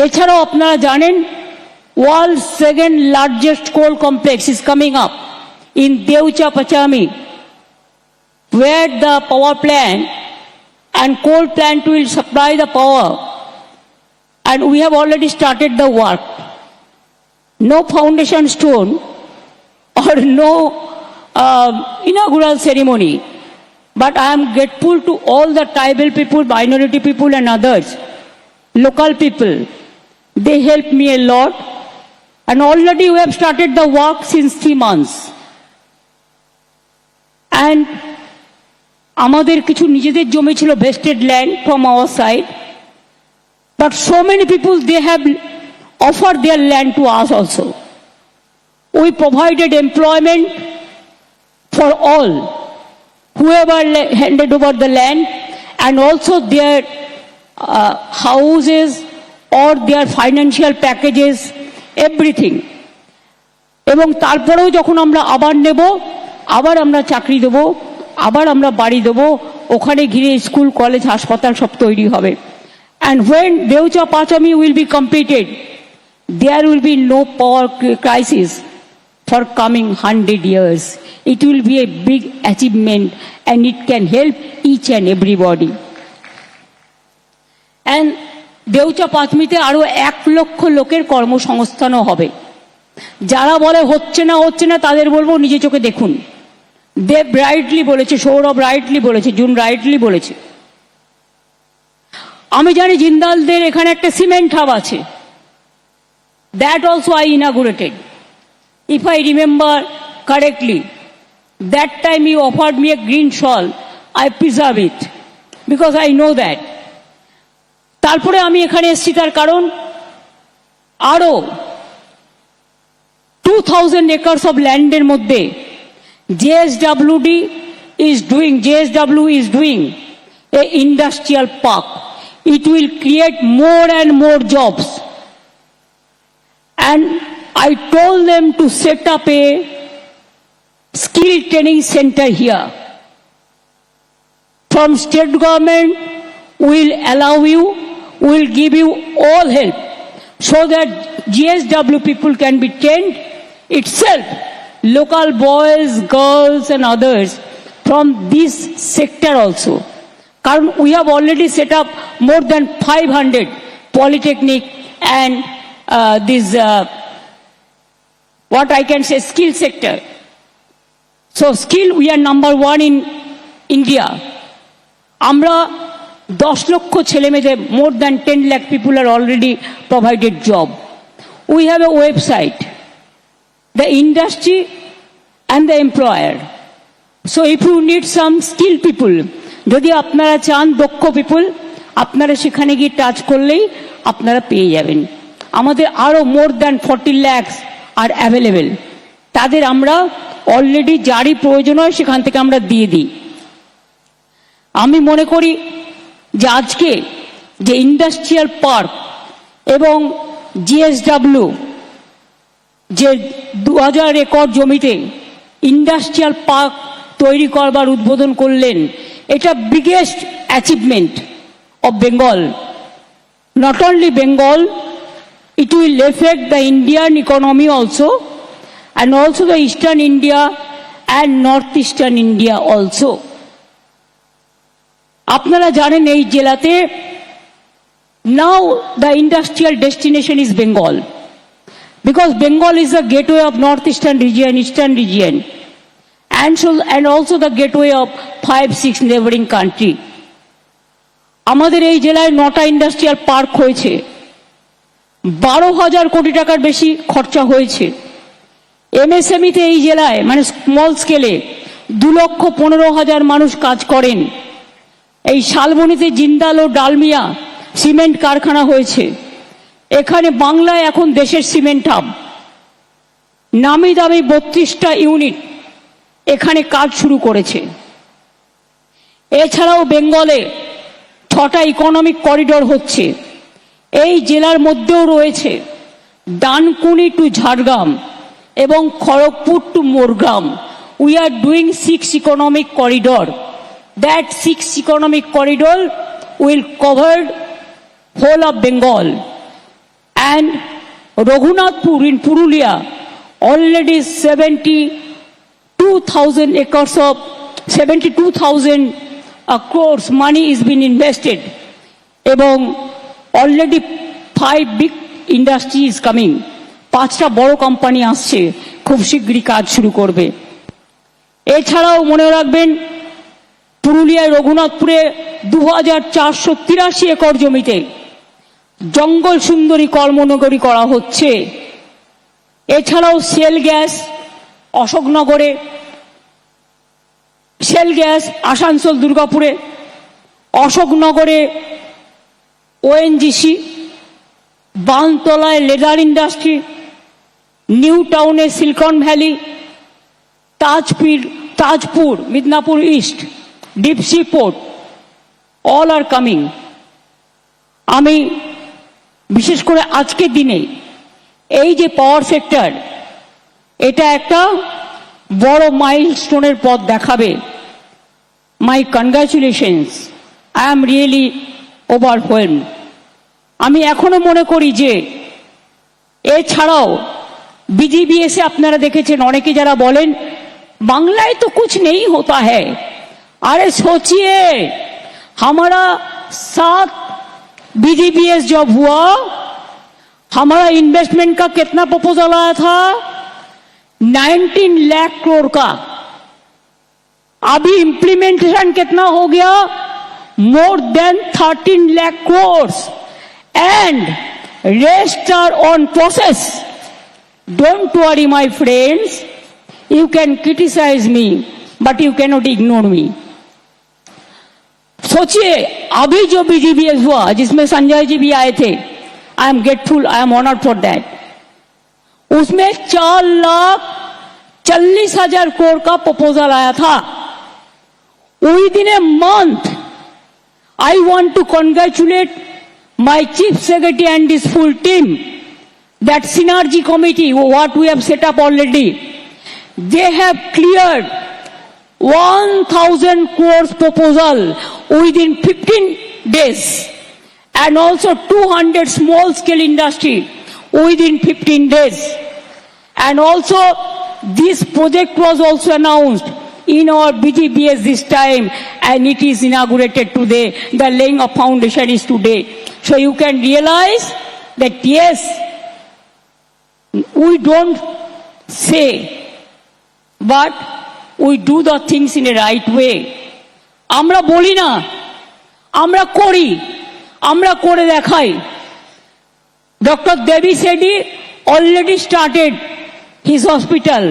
এছাড়াও আপনারা জানেন world's second largest coal complex is coming up in Deucha Pachami, where the power plant and coal plant will supply the power, and we have already started the work. No foundation stone or no inaugural ceremony, but I am grateful to all the tribal people, minority people and others, local people. They helped me a lot, and already we have started the work since 3 months. And আমাদের কিছু নিজেদের জমি ছিল vested land from our side, but so many people, they have offered their land to us also. We provided employment for all whoever handed over the land, and also their houses or their financial packages, everything. এবং তারপরেও যখন আমরা আবার নেব, আবার আমরা চাকরি দেব, আবার আমরা বাড়ি দেব, ওখানে ঘিরে স্কুল কলেজ হাসপাতাল সব তৈরি হবে। And when Deucha Pachami will be completed, there will be no power crisis for coming 100 years. It will be a big achievement, and it can help each and everybody. And Deucha Pachamiতে আরো 1 লক্ষ লোকের কর্মসংস্থানও হবে। যারা বলে হচ্ছে না তাদের বলবো নিজে চোখে দেখুন। দেব রাইটলি বলেছে, সৌরভ রাইটলি বলেছে, জুন রাইটলি বলেছে। আমি জানি জিন্দালদের এখানে একটা সিমেন্ট হাব আছে। That also I inaugurated. If I remember correctly, that time he offered me a green shawl. I preserve it because I know that. তারপরে আমি এখানে এসেছি তার কারণ আরো 2000 acres of land এর মধ্যে JSW is doing a industrial park. It will create more and more jobs. And I told them to set up a skill training center here. From state government, will allow you, will give you all help so that GSW people can be trained itself, local boys, girls and others from this sector also. Karan we have already set up more than 500 polytechnic and what I can say skill sector. So skill we are number 1 in India. Amra 10 লক্ষ ছেলে মেয়েদের more than 10 lakh people are already provided job. We have a website, the industry and the employer. So if you need some skilled people, যদি আপনারা চান দক্ষ people, আপনারা সেখানে গিয়ে টাচ করলেই আপনারা পেয়ে যাবেন। আমাদের আরো more than 40 lakhs are available. তাদের আমরা অলরেডি যারই প্রয়োজন হয় সেখান থেকে আমরা দিয়ে দিই। আমি মনে করি যে আজকে যে ইন্ডাস্ট্রিয়াল পার্ক এবং জিএসডব্লিউ যে 2000 একর জমিতে ইন্ডাস্ট্রিয়াল পার্ক তৈরি করবার উদ্বোধন করলেন, এটা biggest achievement of Bengal. Not only Bengal, it will affect the Indian economy also, and also the Eastern India and Northeastern India also. আপনারা জানেন এই জেলাতে now the industrial destination is Bengal, because Bengal is the gateway of Northeastern region, Eastern region, and also the gateway of 5-6 neighboring country. আমাদের এই জেলায় 9টা industrial park হয়েছে, 12,000 কোটি টাকার বেশি খরচা হয়েছে। এমএসএমইতে এই জেলায় মানে স্মল স্কেলে 2,15,000 মানুষ কাজ করেন। এই শালবনীতে জিন্দাল ও ডালমিয়া সিমেন্ট কারখানা হয়েছে। এখানে বাংলায় এখন দেশের সিমেন্ট হাব। নামি দামি 32টা ইউনিট এখানে কাজ শুরু করেছে। এছাড়াও বেঙ্গলে 6টা ইকোনমিক করিডোর হচ্ছে। এই জেলার মধ্যেও রয়েছে ডানকুনি টু ঝাড়গ্রাম এবং Kharagpur to Morgram. We are doing 6 economic corridor. That 6 economic corridor will cover whole of Bengal. and Raghunathpur in Purulia, already 72,000 acres of 72,000 crores money is been invested. এবং already 5 big industry is coming, 5টা বড় company আসছে, খুব শীঘ্রই কাজ শুরু করবে। এছাড়াও মনে রাখবেন পুরুলিয়ায় রঘুনাথপুরে 2483 একর জমিতে জঙ্গল সুন্দরী কর্মনগরী করা হচ্ছে। এছাড়াও সেল গ্যাস অশোকনগরে, সেল গ্যাস আসানসোল দুর্গাপুরে, অশোকনগরে ওএনজিসি, বানতলায় লেদার ইন্ডাস্ট্রি, নিউ টাউনে silicon valley, Tajpur Midnapore east, deep sea port, all are coming. আমি বিশেষ করে আজকের দিনে এই যে পাওয়ার সেক্টর, এটা একটা বড় মাইলস্টোনের পথ দেখাবে। My congratulations, I am really overwhelmed. আমি এখনো মনে করি যে এছাড়াও বিজিবিএসে আপনারা দেখেছেন অনেকে যারা বলেন বাংলায় তো कुछ नहीं होता है। अरे सोचिए, हमारा 7 बीजीबीएस जब हुआ, हमारा इन्वेस्टमेंट का कितना प्रपोजल आया था? 19 लाख करोड़ का। अभी इम्प्लीमेंटेशन कितना हो गया? More than 13 lakh crore, and rest are on process. Don't worry my friends, you can criticize me but you cannot ignore me। सोचिए अभी जो बीजीबीएस हुआ जिसमें संजय जी भी आए थे, I am grateful, I am honoured for that. उसमें 4,40,000 करोड़ का प्रपोजल आया था। Within a month I want to congratulate my chief secretary and this full team, that synergy committee what we have set up already, they have cleared 1,000 crores proposal within 15 days, and also 200 small scale industry within 15 days. And also this project was also announced in our BGBS this time, and it is inaugurated today. The laying of foundation is today. So you can realize that yes, we don't say, but we do the things in a right way. আমরা বলি না, আমরা করি, আমরা করে দেখাই। Doctor দেবী সেডি already started his hospital